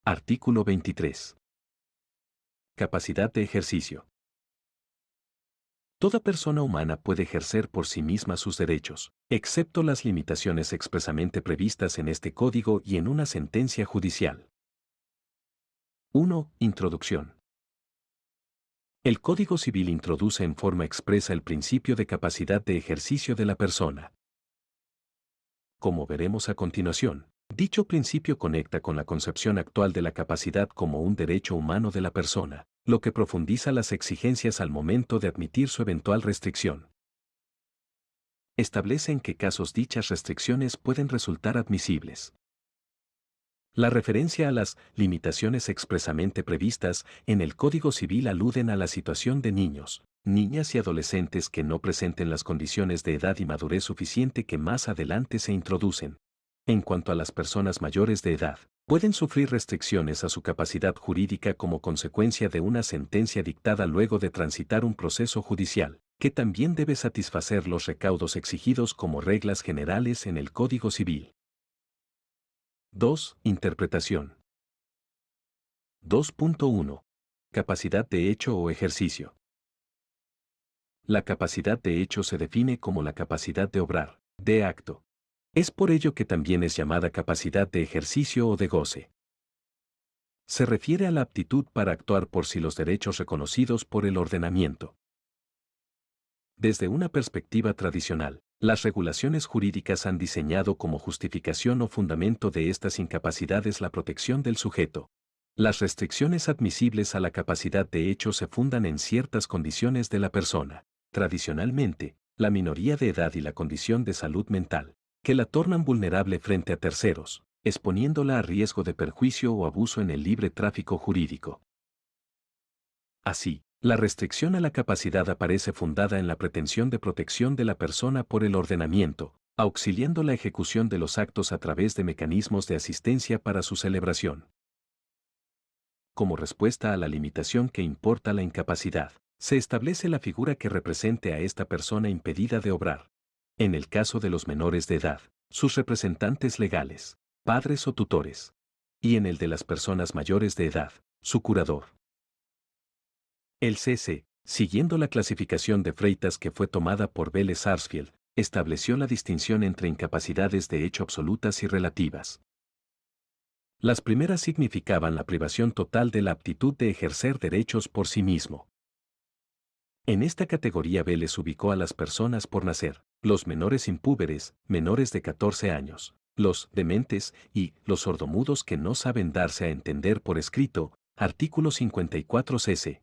Artículo 23. Capacidad de ejercicio. Toda persona humana puede ejercer por sí misma sus derechos, excepto las limitaciones expresamente previstas en este Código y en una sentencia judicial. 1. Introducción. El Código Civil introduce en forma expresa el principio de capacidad de ejercicio de la persona. Como veremos a continuación, dicho principio conecta con la concepción actual de la capacidad como un derecho humano de la persona, lo que profundiza las exigencias al momento de admitir su eventual restricción. Establece en qué casos dichas restricciones pueden resultar admisibles. La referencia a las limitaciones expresamente previstas en el Código Civil aluden a la situación de niños, niñas y adolescentes que no presenten las condiciones de edad y madurez suficiente que más adelante se introducen. En cuanto a las personas mayores de edad, pueden sufrir restricciones a su capacidad jurídica como consecuencia de una sentencia dictada luego de transitar un proceso judicial, que también debe satisfacer los recaudos exigidos como reglas generales en el Código Civil. 2. Interpretación. 2.1. Capacidad de hecho o ejercicio. La capacidad de hecho se define como la capacidad de obrar, de acto. Es por ello que también es llamada capacidad de ejercicio o de goce. Se refiere a la aptitud para actuar por sí los derechos reconocidos por el ordenamiento. Desde una perspectiva tradicional, las regulaciones jurídicas han diseñado como justificación o fundamento de estas incapacidades la protección del sujeto. Las restricciones admisibles a la capacidad de hecho se fundan en ciertas condiciones de la persona, tradicionalmente, la minoría de edad y la condición de salud mental, que la tornan vulnerable frente a terceros, exponiéndola a riesgo de perjuicio o abuso en el libre tráfico jurídico. Así, la restricción a la capacidad aparece fundada en la pretensión de protección de la persona por el ordenamiento, auxiliando la ejecución de los actos a través de mecanismos de asistencia para su celebración. Como respuesta a la limitación que importa la incapacidad, se establece la figura que represente a esta persona impedida de obrar. En el caso de los menores de edad, sus representantes legales, padres o tutores. Y en el de las personas mayores de edad, su curador. El CC, siguiendo la clasificación de Freitas que fue tomada por Vélez Sarsfield, estableció la distinción entre incapacidades de hecho absolutas y relativas. Las primeras significaban la privación total de la aptitud de ejercer derechos por sí mismo. En esta categoría Vélez ubicó a las personas por nacer, los menores impúberes, menores de 14 años, los dementes y los sordomudos que no saben darse a entender por escrito, artículo 54 cc.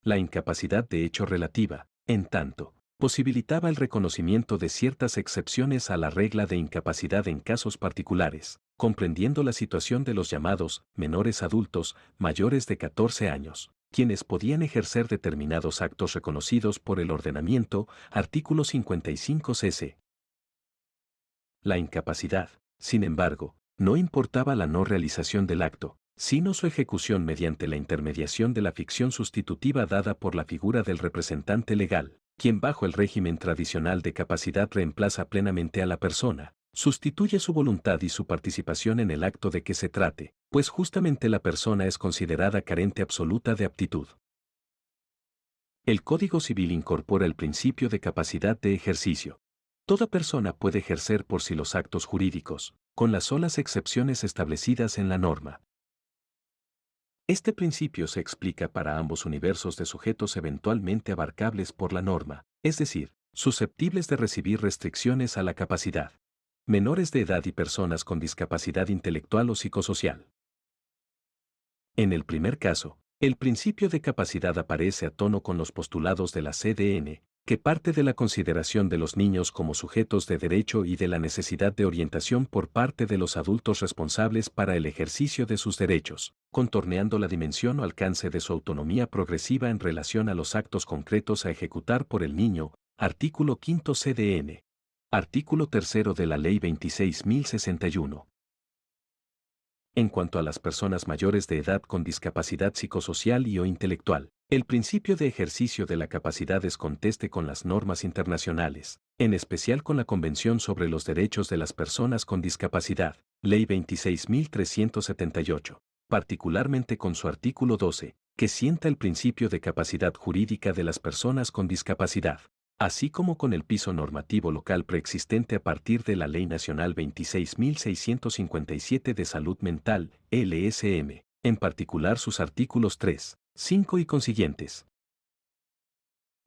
La incapacidad de hecho relativa, en tanto, posibilitaba el reconocimiento de ciertas excepciones a la regla de incapacidad en casos particulares, comprendiendo la situación de los llamados menores adultos mayores de 14 años, quienes podían ejercer determinados actos reconocidos por el ordenamiento, artículo 55 cc. La incapacidad, sin embargo, no importaba la no realización del acto, sino su ejecución mediante la intermediación de la ficción sustitutiva dada por la figura del representante legal, quien bajo el régimen tradicional de capacidad reemplaza plenamente a la persona, sustituye su voluntad y su participación en el acto de que se trate, pues justamente la persona es considerada carente absoluta de aptitud. El Código Civil incorpora el principio de capacidad de ejercicio. Toda persona puede ejercer por sí los actos jurídicos, con las solas excepciones establecidas en la norma. Este principio se explica para ambos universos de sujetos eventualmente abarcables por la norma, es decir, susceptibles de recibir restricciones a la capacidad. Menores de edad y personas con discapacidad intelectual o psicosocial. En el primer caso, el principio de capacidad aparece a tono con los postulados de la CDN, que parte de la consideración de los niños como sujetos de derecho y de la necesidad de orientación por parte de los adultos responsables para el ejercicio de sus derechos, contorneando la dimensión o alcance de su autonomía progresiva en relación a los actos concretos a ejecutar por el niño, artículo 5 CDN. Artículo 3 de la Ley 26.061. En cuanto a las personas mayores de edad con discapacidad psicosocial y o intelectual, el principio de ejercicio de la capacidad es conteste con las normas internacionales, en especial con la Convención sobre los Derechos de las Personas con Discapacidad, Ley 26.378, particularmente con su artículo 12, que sienta el principio de capacidad jurídica de las personas con discapacidad, así como con el piso normativo local preexistente a partir de la Ley Nacional 26.657 de Salud Mental, LSM, en particular sus artículos 3, 5 y consiguientes.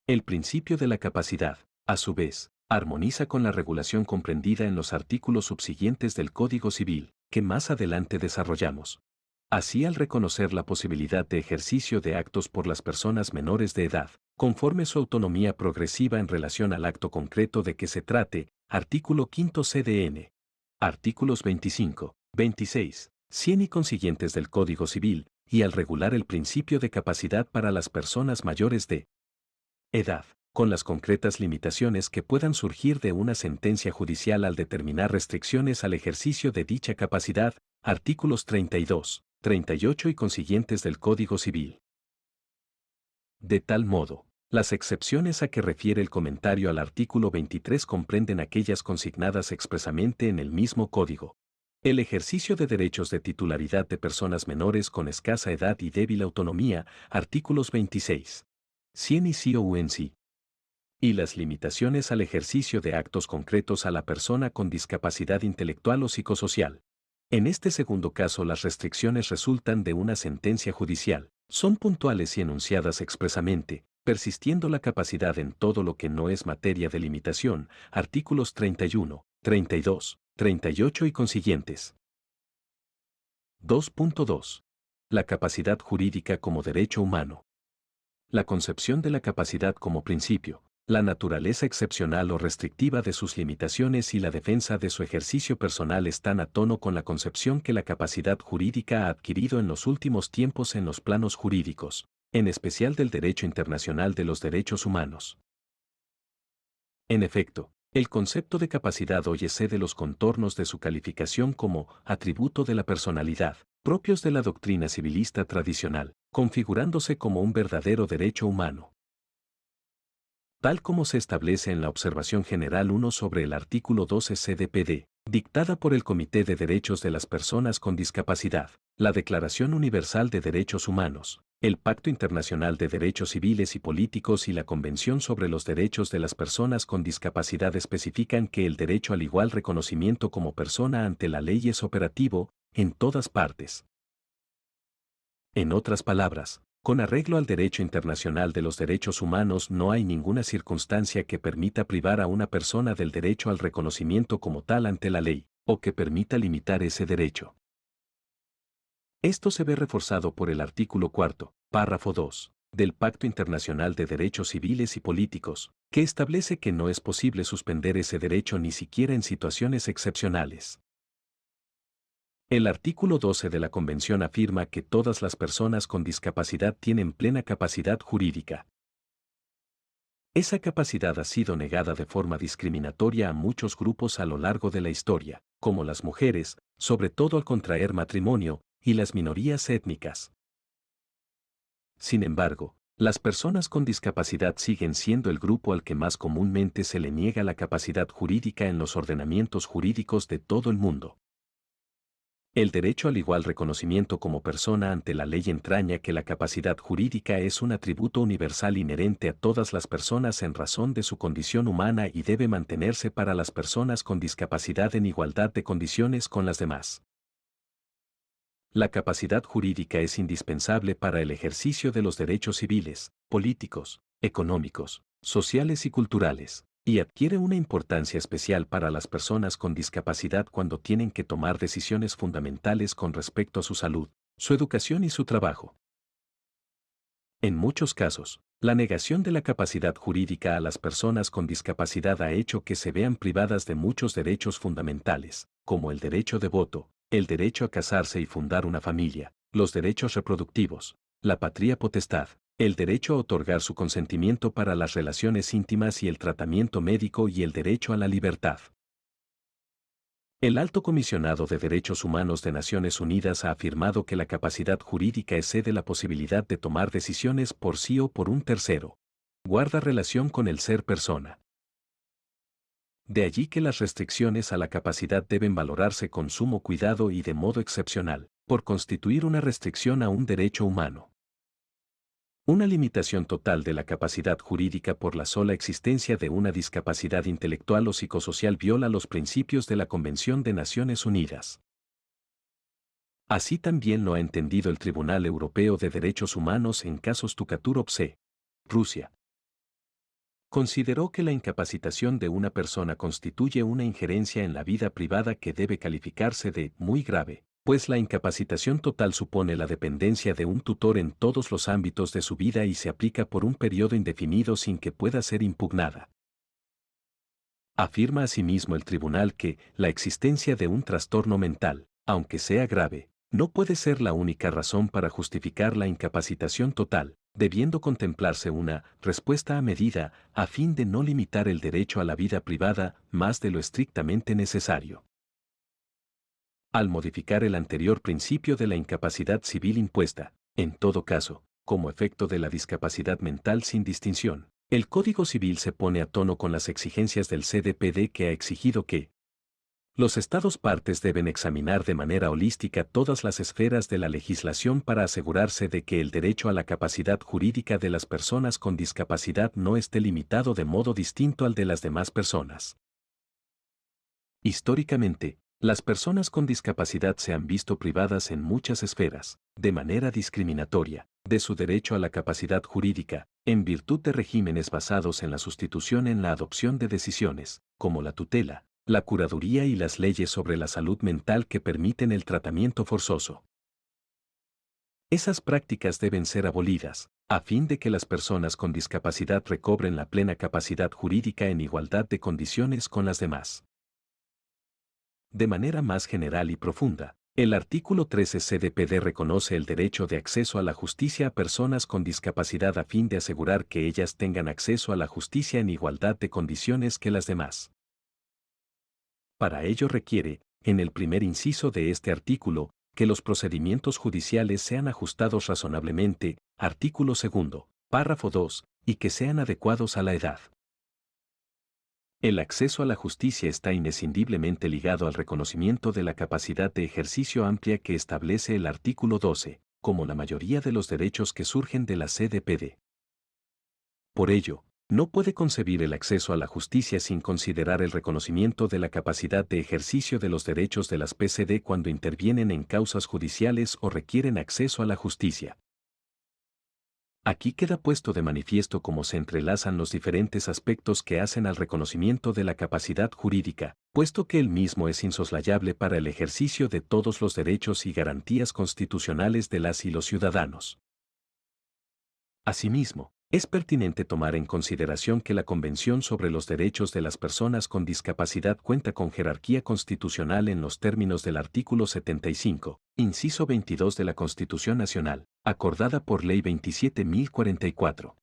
El principio de la capacidad, a su vez, armoniza con la regulación comprendida en los artículos subsiguientes del Código Civil, que más adelante desarrollamos. Así, al reconocer la posibilidad de ejercicio de actos por las personas menores de edad, conforme su autonomía progresiva en relación al acto concreto de que se trate, artículo 5 CDN. Artículos 25, 26, 100 y consiguientes del Código Civil, y al regular el principio de capacidad para las personas mayores de edad, con las concretas limitaciones que puedan surgir de una sentencia judicial al determinar restricciones al ejercicio de dicha capacidad, artículos 32, 38 y consiguientes del Código Civil. De tal modo, las excepciones a que refiere el comentario al artículo 23 comprenden aquellas consignadas expresamente en el mismo Código. El ejercicio de derechos de titularidad de personas menores con escasa edad y débil autonomía, artículos 26, 100 y COUNC. Y las limitaciones al ejercicio de actos concretos a la persona con discapacidad intelectual o psicosocial. En este segundo caso, las restricciones resultan de una sentencia judicial, son puntuales y enunciadas expresamente, persistiendo la capacidad en todo lo que no es materia de limitación, artículos 31, 32, 38 y consiguientes. 2.2. La capacidad jurídica como derecho humano. La concepción de la capacidad como principio, la naturaleza excepcional o restrictiva de sus limitaciones y la defensa de su ejercicio personal están a tono con la concepción que la capacidad jurídica ha adquirido en los últimos tiempos en los planos jurídicos, en especial del derecho internacional de los derechos humanos. En efecto, el concepto de capacidad hoy excede los contornos de su calificación como atributo de la personalidad, propios de la doctrina civilista tradicional, configurándose como un verdadero derecho humano. Tal como se establece en la Observación General 1 sobre el artículo 12 CDPD, dictada por el Comité de Derechos de las Personas con Discapacidad, la Declaración Universal de Derechos Humanos, el Pacto Internacional de Derechos Civiles y Políticos y la Convención sobre los Derechos de las Personas con Discapacidad especifican que el derecho al igual reconocimiento como persona ante la ley es operativo, en todas partes. En otras palabras, con arreglo al derecho internacional de los derechos humanos no hay ninguna circunstancia que permita privar a una persona del derecho al reconocimiento como tal ante la ley, o que permita limitar ese derecho. Esto se ve reforzado por el artículo 4, párrafo 2, del Pacto Internacional de Derechos Civiles y Políticos, que establece que no es posible suspender ese derecho ni siquiera en situaciones excepcionales. El artículo 12 de la Convención afirma que todas las personas con discapacidad tienen plena capacidad jurídica. Esa capacidad ha sido negada de forma discriminatoria a muchos grupos a lo largo de la historia, como las mujeres, sobre todo al contraer matrimonio, y las minorías étnicas. Sin embargo, las personas con discapacidad siguen siendo el grupo al que más comúnmente se le niega la capacidad jurídica en los ordenamientos jurídicos de todo el mundo. El derecho al igual reconocimiento como persona ante la ley entraña que la capacidad jurídica es un atributo universal inherente a todas las personas en razón de su condición humana y debe mantenerse para las personas con discapacidad en igualdad de condiciones con las demás. La capacidad jurídica es indispensable para el ejercicio de los derechos civiles, políticos, económicos, sociales y culturales, y adquiere una importancia especial para las personas con discapacidad cuando tienen que tomar decisiones fundamentales con respecto a su salud, su educación y su trabajo. En muchos casos, la negación de la capacidad jurídica a las personas con discapacidad ha hecho que se vean privadas de muchos derechos fundamentales, como el derecho de voto, el derecho a casarse y fundar una familia, los derechos reproductivos, la patria potestad, el derecho a otorgar su consentimiento para las relaciones íntimas y el tratamiento médico y el derecho a la libertad. El Alto Comisionado de Derechos Humanos de Naciones Unidas ha afirmado que la capacidad jurídica excede la posibilidad de tomar decisiones por sí o por un tercero. Guarda relación con el ser persona. De allí que las restricciones a la capacidad deben valorarse con sumo cuidado y de modo excepcional, por constituir una restricción a un derecho humano. Una limitación total de la capacidad jurídica por la sola existencia de una discapacidad intelectual o psicosocial viola los principios de la Convención de Naciones Unidas. Así también lo ha entendido el Tribunal Europeo de Derechos Humanos en casos Tukaturov C. Rusia. Consideró que la incapacitación de una persona constituye una injerencia en la vida privada que debe calificarse de muy grave, pues la incapacitación total supone la dependencia de un tutor en todos los ámbitos de su vida y se aplica por un periodo indefinido sin que pueda ser impugnada. Afirma asimismo el tribunal que la existencia de un trastorno mental, aunque sea grave, no puede ser la única razón para justificar la incapacitación total, debiendo contemplarse una respuesta a medida a fin de no limitar el derecho a la vida privada más de lo estrictamente necesario. Al modificar el anterior principio de la incapacidad civil impuesta, en todo caso, como efecto de la discapacidad mental sin distinción, el Código Civil se pone a tono con las exigencias del CDPD que ha exigido que los Estados partes deben examinar de manera holística todas las esferas de la legislación para asegurarse de que el derecho a la capacidad jurídica de las personas con discapacidad no esté limitado de modo distinto al de las demás personas. Históricamente, las personas con discapacidad se han visto privadas en muchas esferas, de manera discriminatoria, de su derecho a la capacidad jurídica, en virtud de regímenes basados en la sustitución en la adopción de decisiones, como la tutela, la curaduría y las leyes sobre la salud mental que permiten el tratamiento forzoso. Esas prácticas deben ser abolidas, a fin de que las personas con discapacidad recobren la plena capacidad jurídica en igualdad de condiciones con las demás. De manera más general y profunda, el artículo 13 CDPD reconoce el derecho de acceso a la justicia a personas con discapacidad a fin de asegurar que ellas tengan acceso a la justicia en igualdad de condiciones que las demás. Para ello requiere, en el primer inciso de este artículo, que los procedimientos judiciales sean ajustados razonablemente, artículo 2, párrafo 2, y que sean adecuados a la edad. El acceso a la justicia está inescindiblemente ligado al reconocimiento de la capacidad de ejercicio amplia que establece el artículo 12, como la mayoría de los derechos que surgen de la CDPD. Por ello, no puede concebir el acceso a la justicia sin considerar el reconocimiento de la capacidad de ejercicio de los derechos de las PCD cuando intervienen en causas judiciales o requieren acceso a la justicia. Aquí queda puesto de manifiesto cómo se entrelazan los diferentes aspectos que hacen al reconocimiento de la capacidad jurídica, puesto que el mismo es insoslayable para el ejercicio de todos los derechos y garantías constitucionales de las y los ciudadanos. Asimismo, es pertinente tomar en consideración que la Convención sobre los Derechos de las Personas con Discapacidad cuenta con jerarquía constitucional en los términos del artículo 75, inciso 22 de la Constitución Nacional, acordada por Ley 27.044.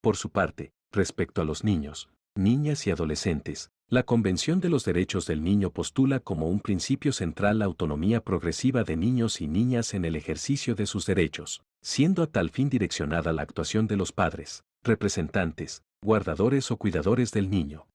Por su parte, respecto a los niños, niñas y adolescentes, la Convención de los Derechos del Niño postula como un principio central la autonomía progresiva de niños y niñas en el ejercicio de sus derechos, siendo a tal fin direccionada la actuación de los padres, representantes, guardadores o cuidadores del niño.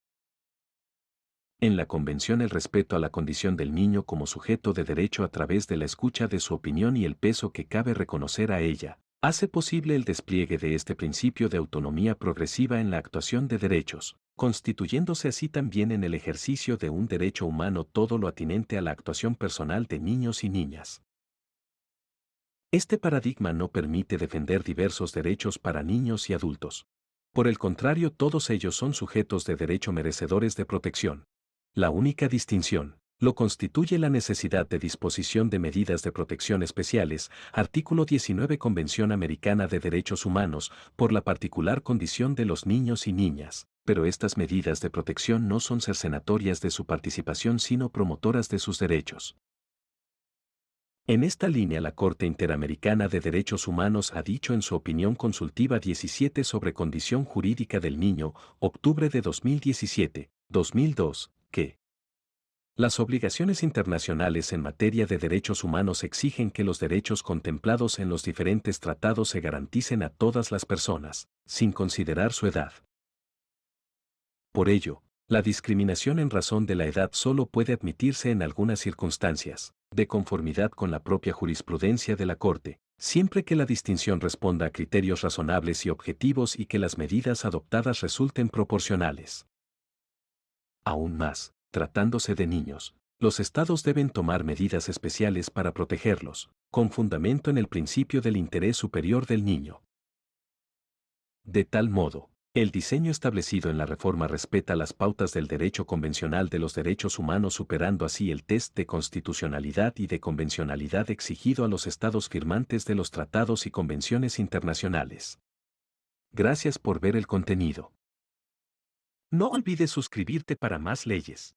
En la Convención el respeto a la condición del niño como sujeto de derecho a través de la escucha de su opinión y el peso que cabe reconocer a ella, hace posible el despliegue de este principio de autonomía progresiva en la actuación de derechos, constituyéndose así también en el ejercicio de un derecho humano todo lo atinente a la actuación personal de niños y niñas. Este paradigma no permite defender diversos derechos para niños y adultos. Por el contrario, todos ellos son sujetos de derecho merecedores de protección. La única distinción lo constituye la necesidad de disposición de medidas de protección especiales, artículo 19 Convención Americana de Derechos Humanos, por la particular condición de los niños y niñas, pero estas medidas de protección no son cercenatorias de su participación sino promotoras de sus derechos. En esta línea la Corte Interamericana de Derechos Humanos ha dicho en su opinión consultiva 17 sobre condición jurídica del niño, octubre de 2017, 2002, que Las obligaciones internacionales en materia de derechos humanos exigen que los derechos contemplados en los diferentes tratados se garanticen a todas las personas, sin considerar su edad. Por ello, la discriminación en razón de la edad solo puede admitirse en algunas circunstancias, de conformidad con la propia jurisprudencia de la Corte, siempre que la distinción responda a criterios razonables y objetivos y que las medidas adoptadas resulten proporcionales. Aún más, tratándose de niños, los estados deben tomar medidas especiales para protegerlos, con fundamento en el principio del interés superior del niño. De tal modo, el diseño establecido en la reforma respeta las pautas del derecho convencional de los derechos humanos, superando así el test de constitucionalidad y de convencionalidad exigido a los estados firmantes de los tratados y convenciones internacionales. Gracias por ver el contenido. No olvides suscribirte para más leyes.